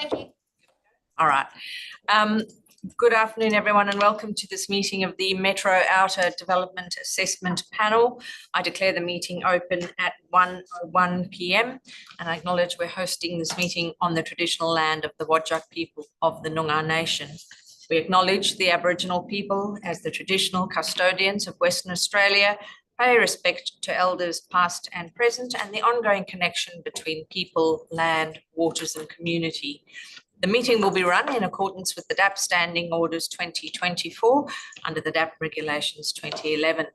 Thank you. All right. Good afternoon, everyone, and welcome to this meeting of the Metro Outer Development Assessment Panel. I declare the meeting open at 1:01 p.m. and I acknowledge we're hosting this meeting on the traditional land of the Whadjuk people of the Noongar Nation. We acknowledge the Aboriginal people as the traditional custodians of Western Australia, pay respect to elders past and present, and the ongoing connection between people, land, waters, and community. The meeting will be run in accordance with the DAP Standing Orders 2024 under the DAP Regulations 2011.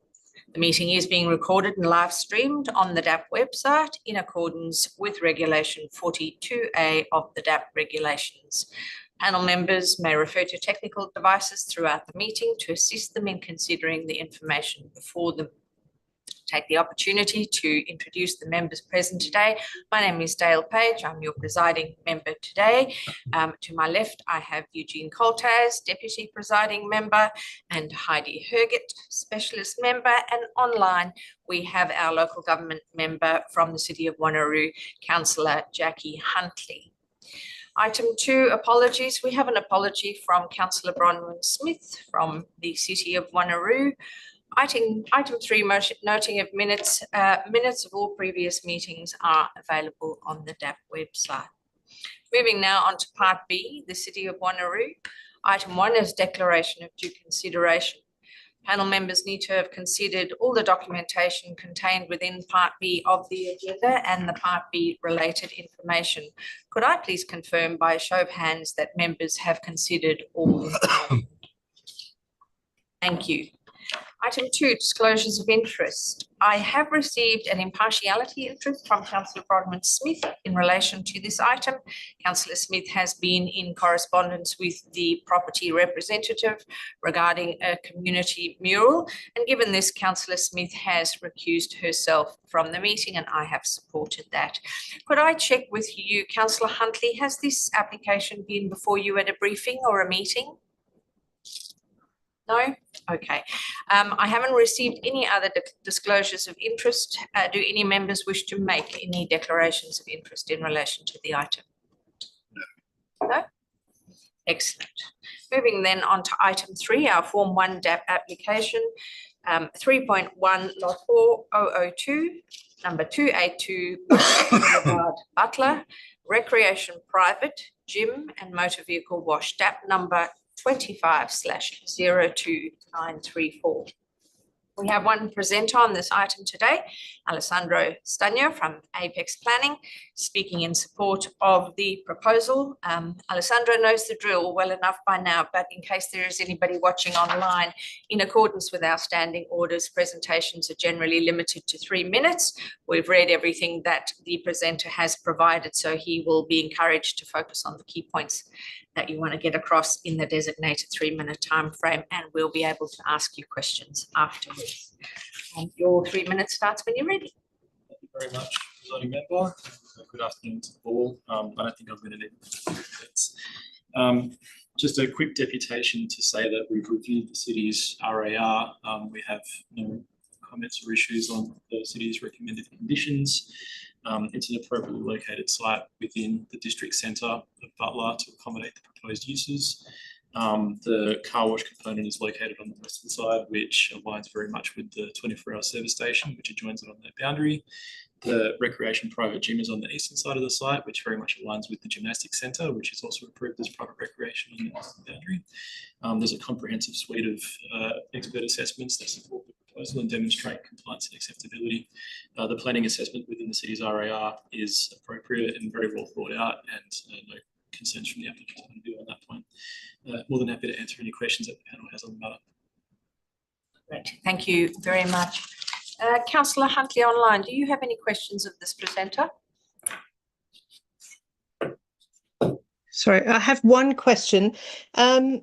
The meeting is being recorded and live streamed on the DAP website in accordance with Regulation 42A of the DAP Regulations. Panel members may refer to technical devices throughout the meeting to assist them in considering the information before them. Take the opportunity to introduce the members present today. My name is Dale Page. I'm your presiding member today. To my left, I have Eugene Coltaz, Deputy Presiding Member, and Heidi Herget, Specialist Member. And online, we have our local government member from the City of Wanneroo, Councillor Jackie Huntley. Item 2, apologies. We have an apology from Councillor Bronwyn Smith from the City of Wanneroo. Item 3, noting of minutes. Minutes of all previous meetings are available on the DAP website. Moving now on to Part B, the City of Wanneroo. Item 1 is declaration of due consideration. Panel members need to have considered all the documentation contained within Part B of the agenda and the Part B related information. Could I please confirm by a show of hands that members have considered all? Thank you. Item 2, disclosures of interest. I have received an impartiality interest from Councillor Bronwyn Smith in relation to this item. Councillor Smith has been in correspondence with the property representative regarding a community mural, and given this, Councillor Smith has recused herself from the meeting and I have supported that. Could I check with you, Councillor Huntley, has this application been before you at a briefing or a meeting? No? Okay. I haven't received any other disclosures of interest. Do any members wish to make any declarations of interest in relation to the item? No. No? Excellent. Moving then on to item 3, our Form 1 DAP application, 3.1 Lot 4002, number 282 Boulevard, Butler, recreation private, gym and motor vehicle wash, DAP number 25/02934. We have one presenter on this item today, Alessandro Stagno from Apex Planning, speaking in support of the proposal. Alessandro knows the drill well enough by now, but in case there is anybody watching online, in accordance with our standing orders, presentations are generally limited to 3 minutes. We've read everything that the presenter has provided, so he will be encouraged to focus on the key points that you want to get across in the designated 3-minute time frame, and we'll be able to ask you questions afterwards. And your 3 minutes starts when you're ready. Thank you very much, presiding member. Good afternoon to all. I don't think I'm going to need 3 minutes. Just a quick deputation to say that we've reviewed the city's RAR. We have no comments or issues on the city's recommended conditions. It's an appropriately located site within the district centre of Butler to accommodate the proposed uses. The car wash component is located on the western side, which aligns very much with the 24-hour service station, which adjoins it on that boundary. The recreation private gym is on the eastern side of the site, which very much aligns with the gymnastics centre, which is also approved as private recreation on the eastern boundary. There's a comprehensive suite of expert assessments that support the proposal and demonstrate compliance and acceptability. The planning assessment within the city's RAR is appropriate and very well thought out, and no concerns from the applicant's point of view on that point. More than happy to answer any questions that the panel has on the matter. Great, thank you very much. Councillor Huntley online, do you have any questions of this presenter? Sorry, I have one question. On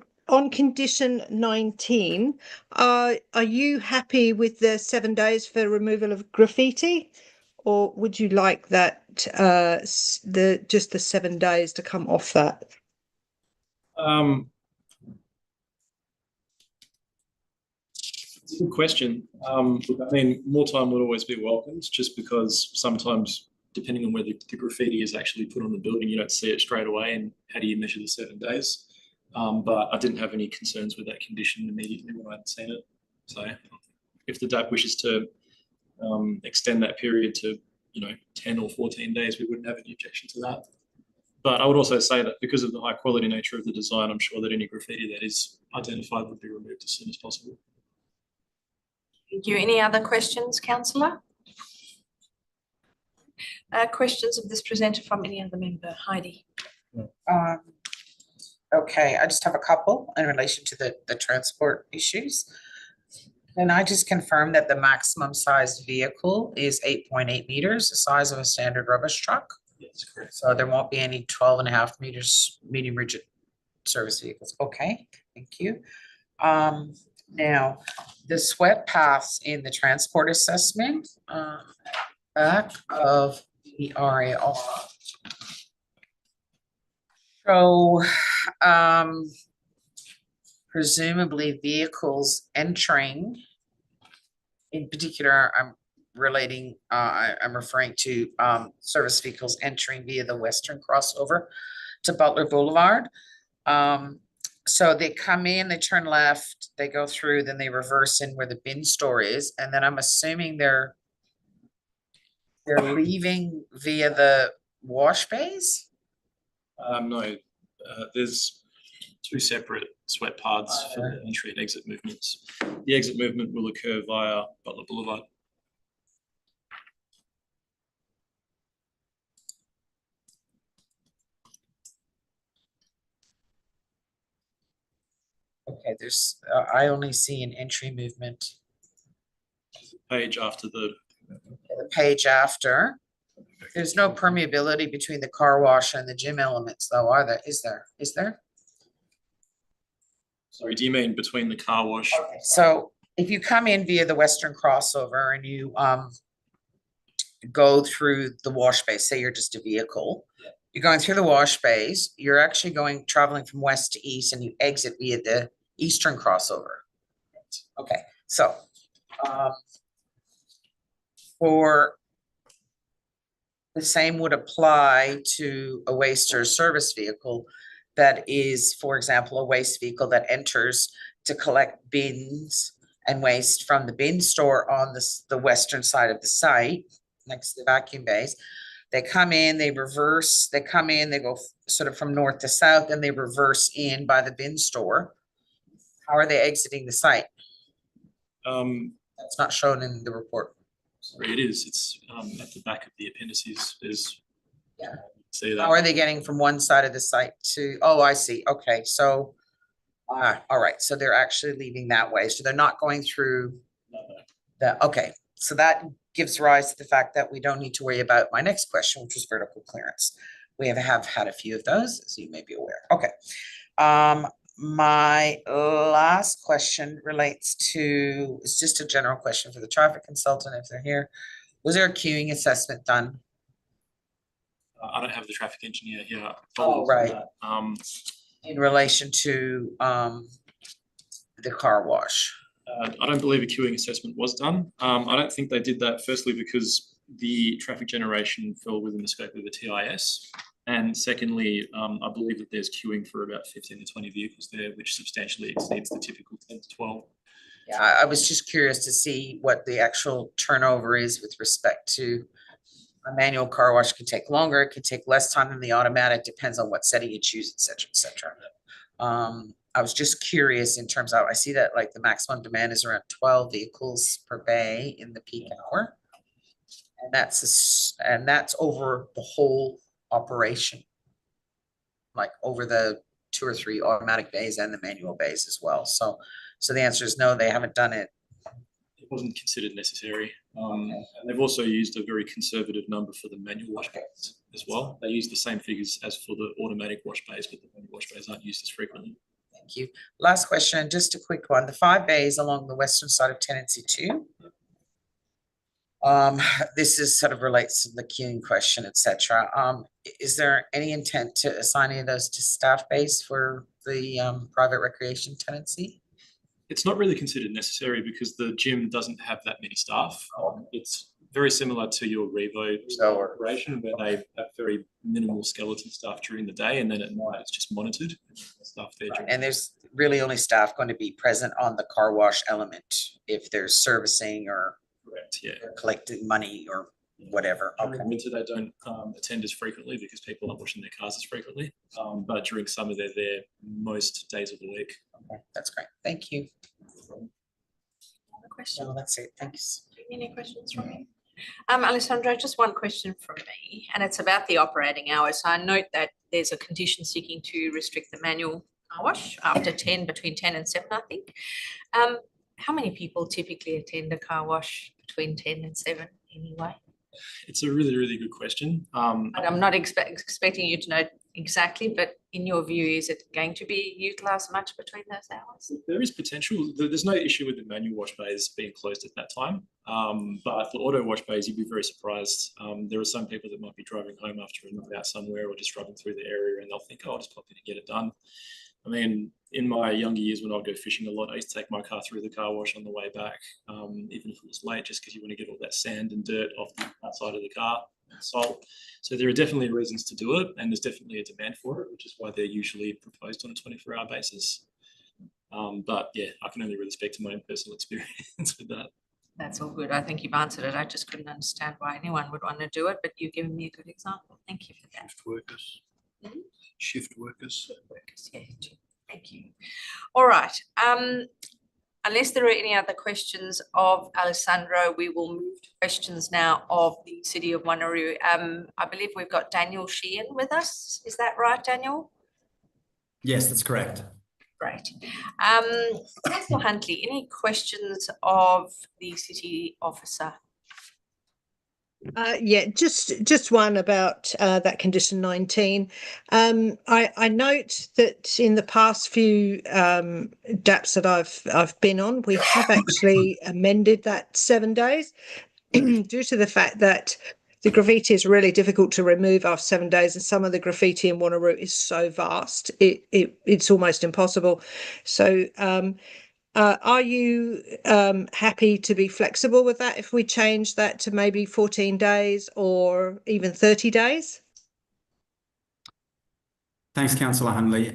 condition 19, are you happy with the 7 days for removal of graffiti, or would you like that just the 7 days to come off that? It's a good question. I mean, more time would always be welcomed, just because sometimes depending on where the graffiti is actually put on the building, you don't see it straight away. And how do you measure the 7 days? But I didn't have any concerns with that condition immediately when I had seen it. So if the DAP wishes to extend that period to, 10 or 14 days, we wouldn't have any objection to that. But I would also say that because of the high quality nature of the design, I'm sure that any graffiti that is identified would be removed as soon as possible. Thank you. Any other questions, councillor? Questions of this presenter from any other member? Heidi. Okay, I just have a couple in relation to the transport issues. Can I just confirm that the maximum size vehicle is 8.8 meters, the size of a standard rubbish truck? Yes, correct. So there won't be any 12.5 meters medium rigid service vehicles. Okay, thank you. Now, the sweat paths in the transport assessment, back of the RAR. So, presumably vehicles entering, in particular, I'm referring to service vehicles entering via the western crossover to Butler Boulevard. So they come in, they turn left, they go through, then they reverse in where the bin store is, and then I'm assuming they're leaving via the wash bays? No, there's 2 separate sweat paths for the entry and exit movements. The exit movement will occur via Butler Boulevard. Okay, there's, I only see an entry movement. Page after the Page after. There's no permeability between the car wash and the gym elements though, are there? Is there? Sorry, do you mean between the car wash? Okay, so if you come in via the western crossover and you go through the wash bay, say you're just a vehicle, you're going through the wash bays, you're actually traveling from west to east, and you exit via the eastern crossover. Okay, so for the same would apply to a waste or service vehicle that is, for example, a waste vehicle that enters to collect bins and waste from the bin store on the western side of the site next to the vacuum bays. They come in, they reverse, they come in, they go sort of from north to south, and they reverse in by the bin store. How are they exiting the site? That's not shown in the report. Sorry, it is. It's at the back of the appendices. There's, Yeah. See that. How are they getting from one side of the site to, oh, I see. Okay, so, all right, so they're actually leaving that way. So they're not going through okay. So that gives rise to the fact that we don't need to worry about my next question, which was vertical clearance. We have had a few of those, as you may be aware. Okay. My last question relates to, it's just a general question for the traffic consultant if they're here. Was there a queuing assessment done? I don't have the traffic engineer here. Oh, right. In relation to the car wash? I don't believe a queuing assessment was done. I don't think they did that, firstly, because the traffic generation fell within the scope of the TIS. And secondly, I believe that there's queuing for about 15 to 20 vehicles there, which substantially exceeds the typical 10 to 12. Yeah, I was just curious to see what the actual turnover is with respect to a manual car wash. Could take longer, it could take less time than the automatic, depends on what setting you choose, et cetera, et cetera. I was just curious in terms of, I see that like the maximum demand is around 12 vehicles per bay in the peak hour. And that's over the whole operation. Like over the 2 or 3 automatic bays and the manual bays as well. So the answer is no, they haven't done it. It wasn't considered necessary. And they've also used a very conservative number for the manual wash bays as well. They use the same figures as for the automatic wash bays, but the manual wash bays aren't used as frequently. Thank you. Last question, just a quick one. The 5 bays along the western side of tenancy 2. This is sort of relates to the queuing question, et cetera. Is there any intent to assign any of those to staff base for the private recreation tenancy? It's not really considered necessary because the gym doesn't have that many staff. It's very similar to your Revo So- operation, where they have very minimal skeleton staff during the day, and then at night it's just monitored stuff there. And there's really only staff going to be present on the car wash element if there's servicing or Correct, yeah. collecting money or whatever. Okay. During winter, they don't attend as frequently because people aren't washing their cars as frequently. But during summer, they're there most days of the week. Okay, that's great. Thank you. Another question? No, that's it. Thanks. Any questions from you? Alessandro, just one question from me, and it's about the operating hours. So I note that there's a condition seeking to restrict the manual car wash after 10, between 10 and 7, I think. How many people typically attend a car wash between 10 and 7 anyway? It's a really, really good question. And I'm not expecting you to know exactly, but in your view, is it going to be utilised much between those hours? There is potential. There's no issue with the manual wash bays being closed at that time. But for auto wash bays, you'd be very surprised. There are some people that might be driving home after a night out somewhere or just driving through the area, and they'll think, oh, I'll just pop in and get it done. I mean, in my younger years when I'd go fishing a lot, I used to take my car through the car wash on the way back, even if it was late, just because you want to get all that sand and dirt off the outside of the car, and salt. So there are definitely reasons to do it, and there's definitely a demand for it, which is why they're usually proposed on a 24-hour basis. But yeah, I can only really speak to my own personal experience with that. That's all good. I think you've answered it. I just couldn't understand why anyone would want to do it, but you've given me a good example. Thank you for that. Shift workers. Mhm. Shift workers. Workers, yeah, thank you. All right. Unless there are any other questions of Alessandro, we will move to questions now of the City of Wanneroo. I believe we've got Daniel Sheehan with us. Is that right, Daniel? Yes, that's correct. Great. Councillor Huntley, any questions of the city officer? Yeah, just one about that condition 19. I note that in the past few DAPs that I've been on, we have actually amended that 7 days due to the fact that the graffiti is really difficult to remove after 7 days, and some of the graffiti in Wanneroo is so vast it's almost impossible. So are you happy to be flexible with that if we change that to maybe 14 days or even 30 days? Thanks, Councillor Hunley.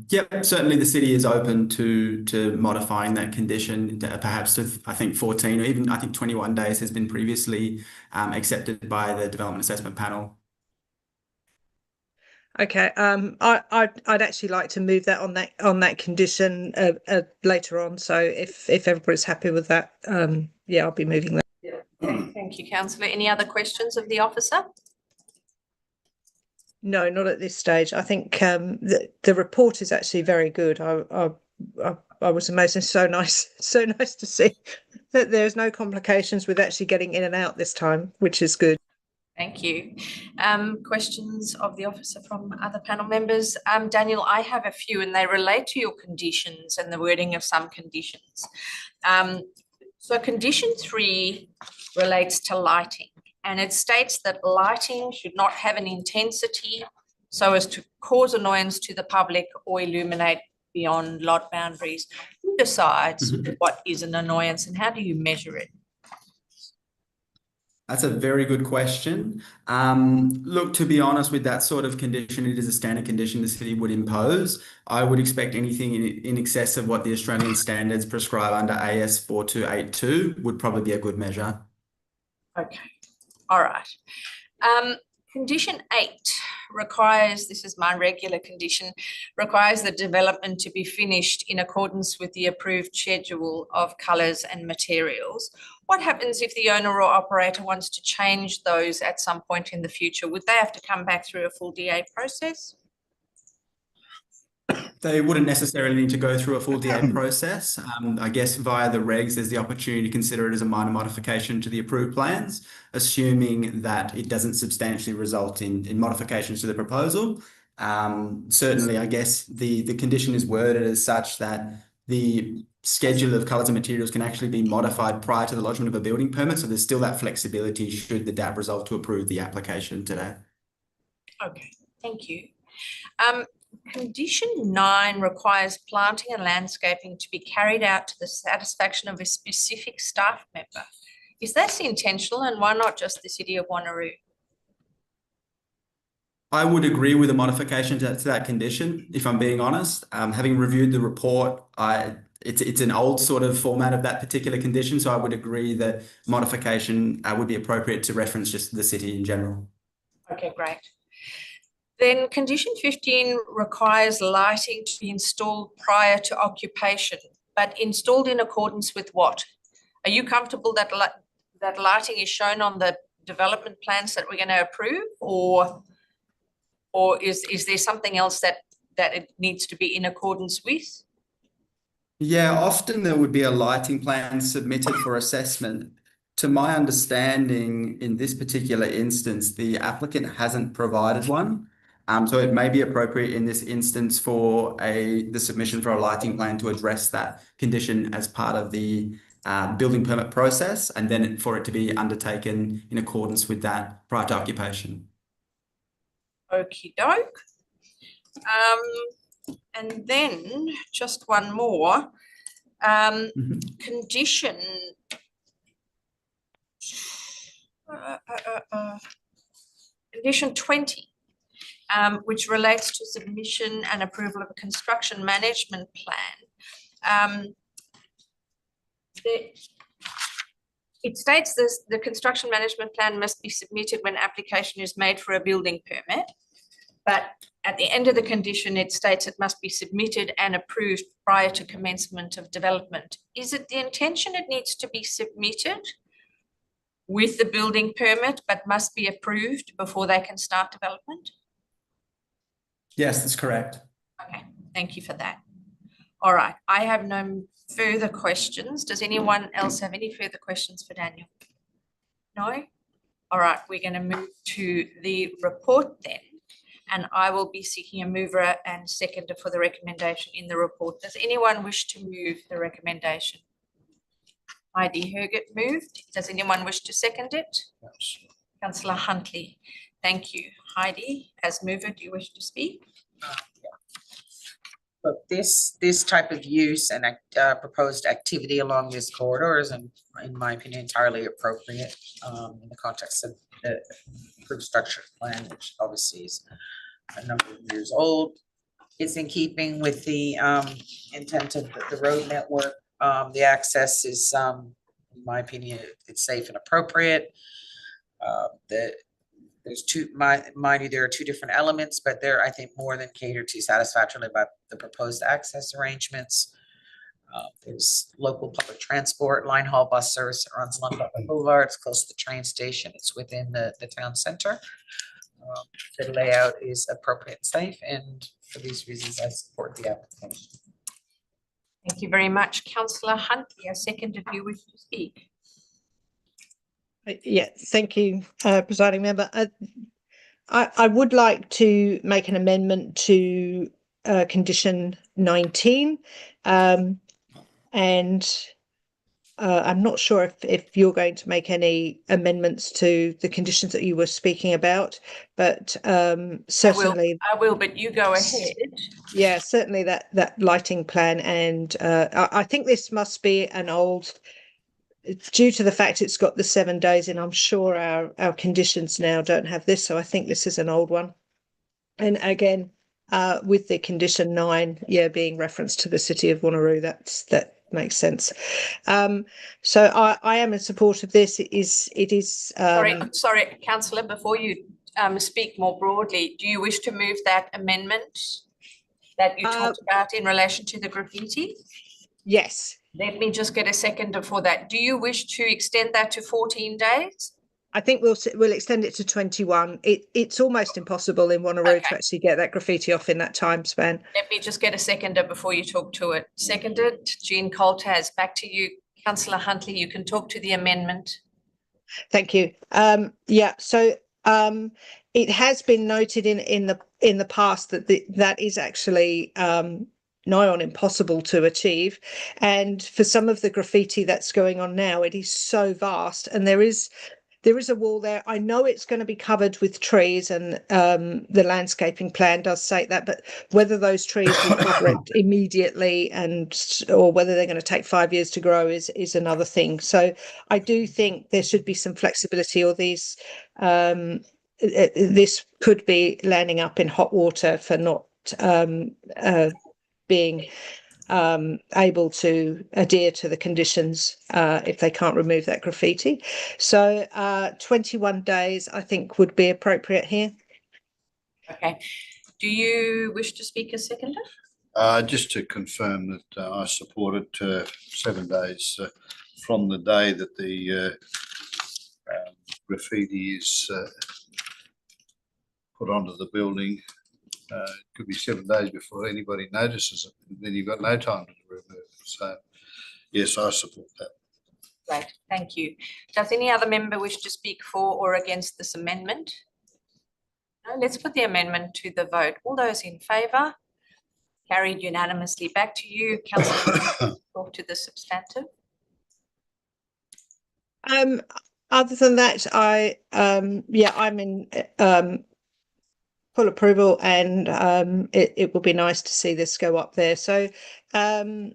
Yep, certainly the city is open to modifying that condition, perhaps to, I think, 14 or even, I think, 21 days has been previously accepted by the Development Assessment Panel. Okay, I'd actually like to move that on that condition later on. So if everybody's happy with that, yeah, I'll be moving that. Okay, thank you, councillor. Any other questions of the officer? No, not at this stage. I think the report is actually very good. I was amazed. It's so nice to see that there's no complications with actually getting in and out this time, which is good. Thank you. Questions of the officer from other panel members? Daniel, I have a few and they relate to your conditions and the wording of some conditions. So condition 3 relates to lighting, and it states that lighting should not have an intensity so as to cause annoyance to the public or illuminate beyond lot boundaries. Who decides what is an annoyance and how do you measure it? That's a very good question. Look, to be honest, with that sort of condition, it is a standard condition the city would impose. I would expect anything in excess of what the Australian standards prescribe under AS 4282 would probably be a good measure. Okay, all right. Condition 8 requires, this is my regular condition, requires the development to be finished in accordance with the approved schedule of colours and materials. What happens if the owner or operator wants to change those at some point in the future? Would they have to come back through a full DA process? They wouldn't necessarily need to go through a full DA process. I guess via the regs, there's the opportunity to consider it as a minor modification to the approved plans, assuming that it doesn't substantially result in modifications to the proposal. Certainly, I guess the condition is worded as such that the schedule of colours and materials can actually be modified prior to the lodgement of a building permit. So there's still that flexibility should the DAP resolve to approve the application today. Okay, thank you. Condition 9 requires planting and landscaping to be carried out to the satisfaction of a specific staff member. Is that intentional, and why not just the city of Wanneroo? I would agree with a modification to that condition, if I'm being honest. Having reviewed the report, it's an old sort of format of that particular condition, so I would agree that modification would be appropriate to reference just the city in general. Okay, great. Then condition 15 requires lighting to be installed prior to occupation, but installed in accordance with what? Are you comfortable that that lighting is shown on the development plans that we're going to approve, or is there something else that it needs to be in accordance with? Yeah, often there would be a lighting plan submitted for assessment. To my understanding, in this particular instance, the applicant hasn't provided one. So it may be appropriate in this instance for the submission for a lighting plan to address that condition as part of the building permit process, and then for it to be undertaken in accordance with that prior to occupation. Okie doke. And then just one more. Condition condition 20, which relates to submission and approval of a construction management plan. It states this: the construction management plan must be submitted when application is made for a building permit. But at the end of the condition, it states it must be submitted and approved prior to commencement of development. Is it the intention it needs to be submitted with the building permit, but must be approved before they can start development? Yes, that's correct. Okay, thank you for that. All right, I have no further questions. Does anyone else have any further questions for Daniel? No? All right, we're going to move to the report then. And I will be seeking a mover and seconder for the recommendation in the report. Does anyone wish to move the recommendation? Heidi Herget moved. Does anyone wish to second it? Yes. Councillor Huntley. Thank you. Heidi, as mover, do you wish to speak? But this type of use and proposed activity along this corridor is, in my opinion, entirely appropriate in the context of the approved structure plan, which obviously is a number of years old. It's in keeping with the intent of the road network. The access is, in my opinion, it's safe and appropriate. There's mind you, there are two different elements, but they're, I think, more than catered to satisfactorily by the proposed access arrangements. There's local public transport, line haul bus service that runs along Butler Boulevard. It's close to the train station. It's within the town center. The layout is appropriate and safe, and for these reasons, I support the application. Thank you very much. Councillor Huntley, a second if you wish to speak. Yeah, thank you, presiding member. I would like to make an amendment to condition 19, and I'm not sure if you're going to make any amendments to the conditions that you were speaking about, but certainly I will, but you go ahead. Yeah, certainly that lighting plan, and I think this must be an old. It's due to the fact it's got the 7 days in. I'm sure our conditions now don't have this, so I think this is an old one. And again, with the condition 9, being referenced to the city of Wanneroo, that makes sense. So I am in support of this. It is. Sorry, councillor. Before you speak more broadly, do you wish to move that amendment that you talked about in relation to the graffiti? Yes. Let me just get a seconder for that. Do you wish to extend that to 14 days? I think we'll extend it to 21. It's almost impossible in Wanneroo to actually get that graffiti off in that time span. Let me just get a seconder before you talk to it. Seconded, Jean Coltaz. Back to you, Councillor Huntley. You can talk to the amendment. Thank you. So it has been noted in the past that that is actually nigh on impossible to achieve, and for some of the graffiti that's going on now, it is so vast, and there is there is a wall there. I know it's going to be covered with trees, and the landscaping plan does say that, but whether those trees will cover it immediately or whether they're going to take 5 years to grow is another thing. So I do think there should be some flexibility, or this could be landing up in hot water for not being able to adhere to the conditions if they can't remove that graffiti. So 21 days, I think, would be appropriate here. Okay. Do you wish to speak as seconder? Just to confirm that I supported 7 days from the day that the graffiti is put onto the building. It could be 7 days before anybody notices it, and then you've got no time to remove it. So, yes, I support that. Great, thank you. Does any other member wish to speak for or against this amendment? No, let's put the amendment to the vote. All those in favour? Carried unanimously. Back to you, Councillor. Talk to the substantive. Other than that, I'm in full approval, and it would be nice to see this go up there. So I'll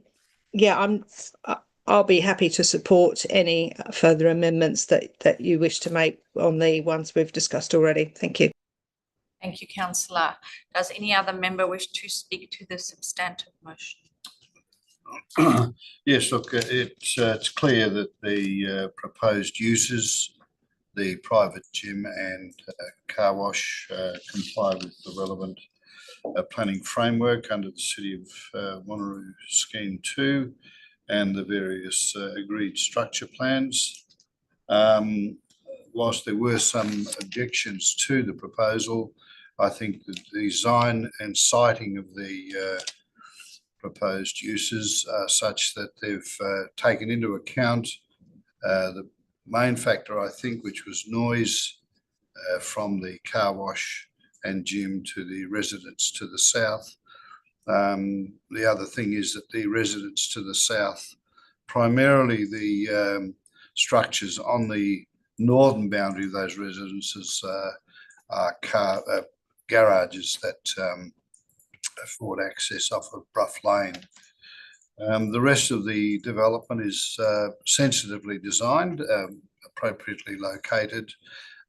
be happy to support any further amendments that you wish to make on the ones we've discussed already. Thank you. Thank you, Councillor. Does any other member wish to speak to the substantive motion? Yes, look, it's clear that the proposed uses, the private gym and car wash, comply with the relevant planning framework under the City of Wanneroo Scheme 2 and the various agreed structure plans. Whilst there were some objections to the proposal, I think the design and siting of the proposed uses are such that they've taken into account the main factor, I think, which was noise from the car wash and gym to the residents to the south. The other thing is that the residents to the south, primarily the structures on the northern boundary of those residences are garages that afford access off of Brough Lane. The rest of the development is sensitively designed, appropriately located,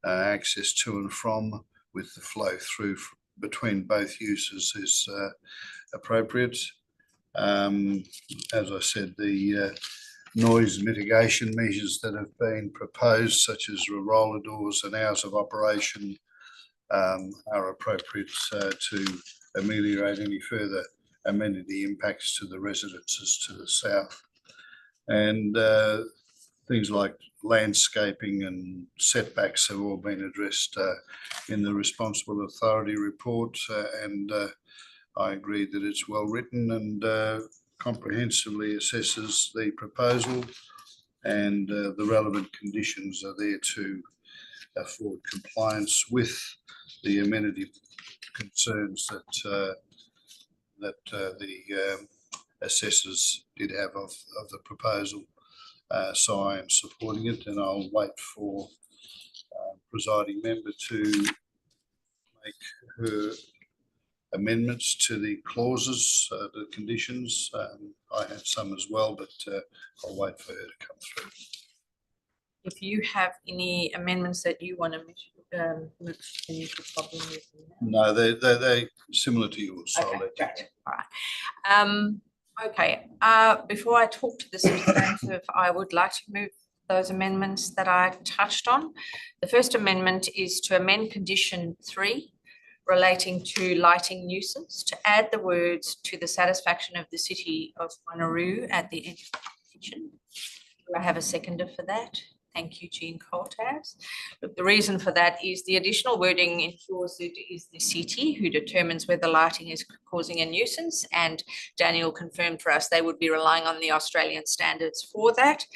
access to and from with the flow through between both uses is appropriate. As I said, the noise mitigation measures that have been proposed, such as roller doors and hours of operation, are appropriate to ameliorate any further amenity impacts to the residences to the south. And things like landscaping and setbacks have all been addressed in the responsible authority report, and I agree that it's well written and comprehensively assesses the proposal, and the relevant conditions are there to afford compliance with the amenity concerns that the assessors did have of the proposal. So I am supporting it, and I'll wait for presiding member to make her amendments to the clauses, the conditions. I have some as well, but I'll wait for her to come through. If you have any amendments that you want to can you probably move them now? No, they're similar to yours. So Okay, I'll let great. All right. Okay. Before I talk to the substantive, I would like to move those amendments that I touched on. The first amendment is to amend condition 3 relating to lighting nuisance, to add the words "to the satisfaction of the City of Wanneroo" at the end of the petition. Do I have a seconder for that? Thank you, Jean Coltaz. Look, the reason for that is the additional wording ensures that it is the city who determines whether lighting is causing a nuisance, and Daniel confirmed for us they would be relying on the Australian standards for that.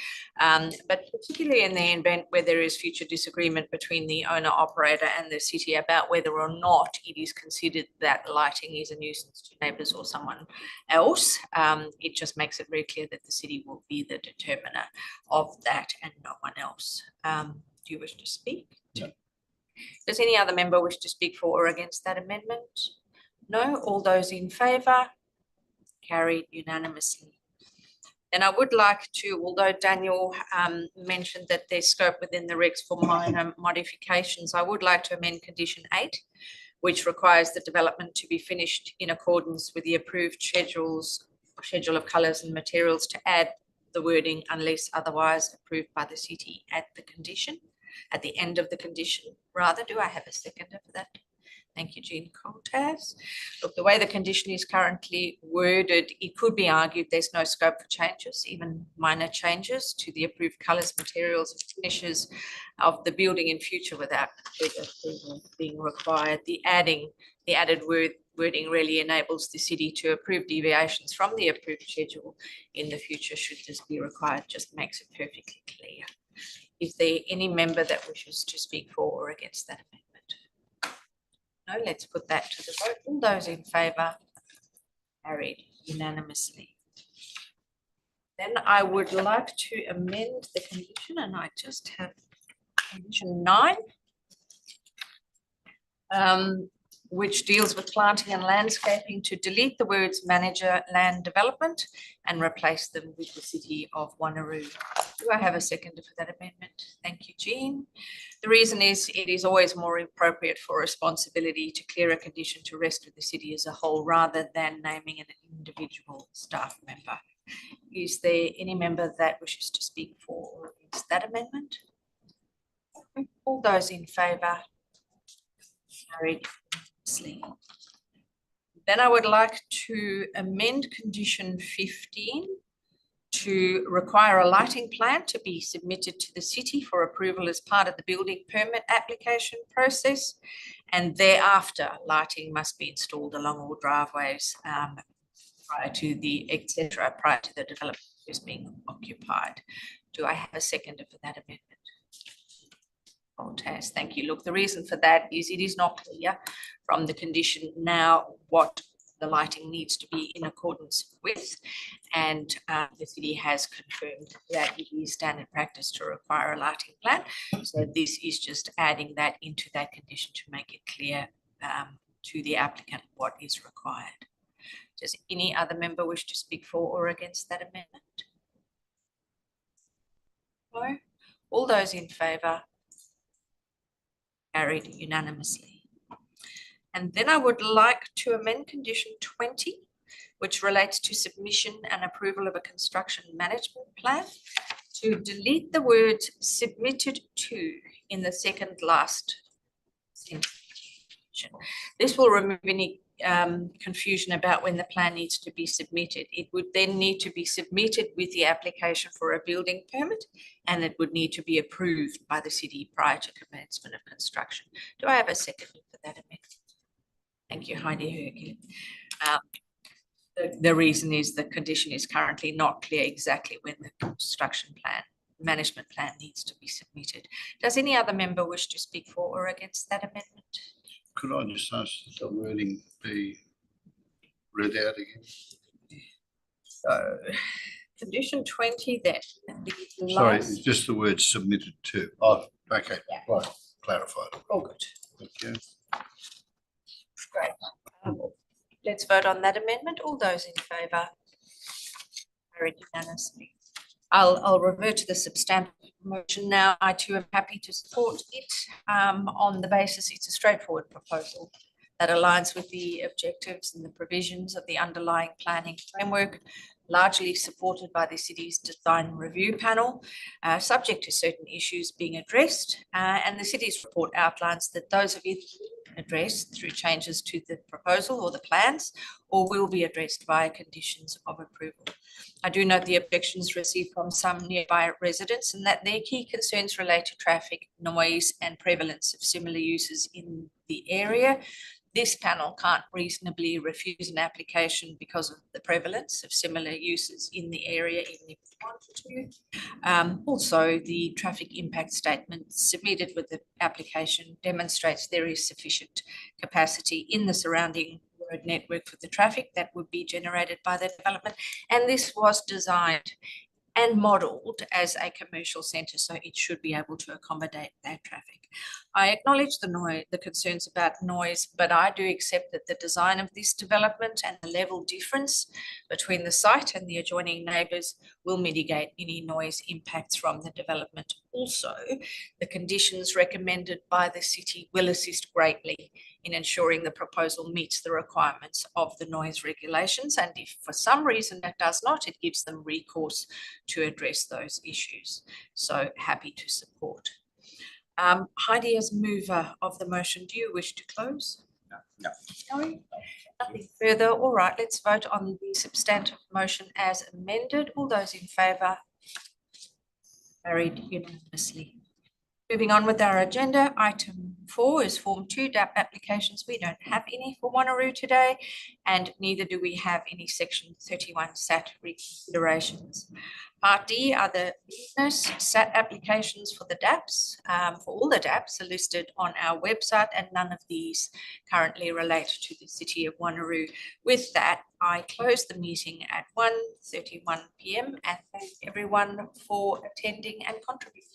But particularly in the event where there is future disagreement between the owner-operator and the city about whether or not it is considered that lighting is a nuisance to neighbours or someone else, it just makes it very clear that the city will be the determiner of that and no one else. Do you wish to speak? No. Does any other member wish to speak for or against that amendment? No. All those in favour? Carried unanimously. And I would like to, although Daniel mentioned that there's scope within the regs for minor modifications, I would like to amend condition 8, which requires the development to be finished in accordance with the approved schedule of colours and materials, to add the wording unless otherwise approved by the city at the end of the condition. Rather, do I have a seconder for that? Thank you, Jean Coltas. Look, the way the condition is currently worded, it could be argued there's no scope for changes, even minor changes to the approved colours, materials and finishes of the building in future without approval being required. The added wording really enables the city to approve deviations from the approved schedule in the future should this be required. Just makes it perfectly clear. Is there any member that wishes to speak for or against that amendment? No, let's put that to the vote. All those in favour? Carried unanimously. Then I would like to amend the condition, and I just have condition 9, which deals with planting and landscaping, to delete the words manager land development and replace them with the city of Wanneroo. Do I have a seconder for that amendment? Thank you, Jean. The reason is it is always more appropriate for responsibility to clear a condition to rest with the city as a whole rather than naming an individual staff member. Is there any member that wishes to speak for or against that amendment? All those in favour? Carried. Then I would like to amend condition 15 to require a lighting plan to be submitted to the city for approval as part of the building permit application process, and thereafter lighting must be installed along all driveways prior to the development is being occupied. Do I have a seconder for that amendment? Taz, thank you. Look, the reason for that is it is not clear from the condition now what the lighting needs to be in accordance with, and the city has confirmed that it is standard practice to require a lighting plan. So this is just adding that into that condition to make it clear to the applicant what is required. Does any other member wish to speak for or against that amendment? No? All those in favour? Carried unanimously. And then I would like to amend condition 20, which relates to submission and approval of a construction management plan, to delete the words submitted to in the second last sentence. This will remove any confusion about when the plan needs to be submitted. It would then need to be submitted with the application for a building permit, and it would need to be approved by the city prior to commencement of construction. Do I have a second for that amendment? Thank you, Heidi Hergele. The reason is the condition is currently not clear exactly when the construction plan, management plan needs to be submitted. Does any other member wish to speak for or against that amendment? Could I just ask the wording be read out again? So, condition 20 then. Sorry, it's just the word submitted to. Oh, okay, Yeah. right, clarified. All good. Thank you. Great. Let's vote on that amendment. All those in favour? Carried unanimously. I'll revert to the substantive motion now. I too am happy to support it on the basis it's a straightforward proposal that aligns with the objectives and the provisions of the underlying planning framework, largely supported by the city's design review panel, subject to certain issues being addressed. And the city's report outlines that those of it addressed through changes to the proposal or the plans, or will be addressed via conditions of approval. I do note the objections received from some nearby residents and that their key concerns relate to traffic, noise and prevalence of similar uses in the area. This panel can't reasonably refuse an application because of the prevalence of similar uses in the area, even if we wanted to. Also, the traffic impact statement submitted with the application demonstrates there is sufficient capacity in the surrounding road network for the traffic that would be generated by the development. And this was designed and modelled as a commercial centre, so it should be able to accommodate that traffic. I acknowledge the concerns about noise, but I do accept that the design of this development and the level difference between the site and the adjoining neighbours will mitigate any noise impacts from the development. Also, the conditions recommended by the city will assist greatly in ensuring the proposal meets the requirements of the noise regulations, and if for some reason that does not, it gives them recourse to address those issues. So happy to support. Heidi, as mover of the motion, do you wish to close? No. No? Nothing further. All right, let's vote on the substantive motion as amended. All those in favour? Carried unanimously. Moving on with our agenda, item 4 is Form 2 DAP applications. We don't have any for Wanneroo today, and neither do we have any Section 31 SAT reconsiderations. Part D are the business SAT applications for the DAPs. For all the DAPs are listed on our website, and none of these currently relate to the City of Wanneroo. With that, I close the meeting at 1:31 p.m. and thank everyone for attending and contributing.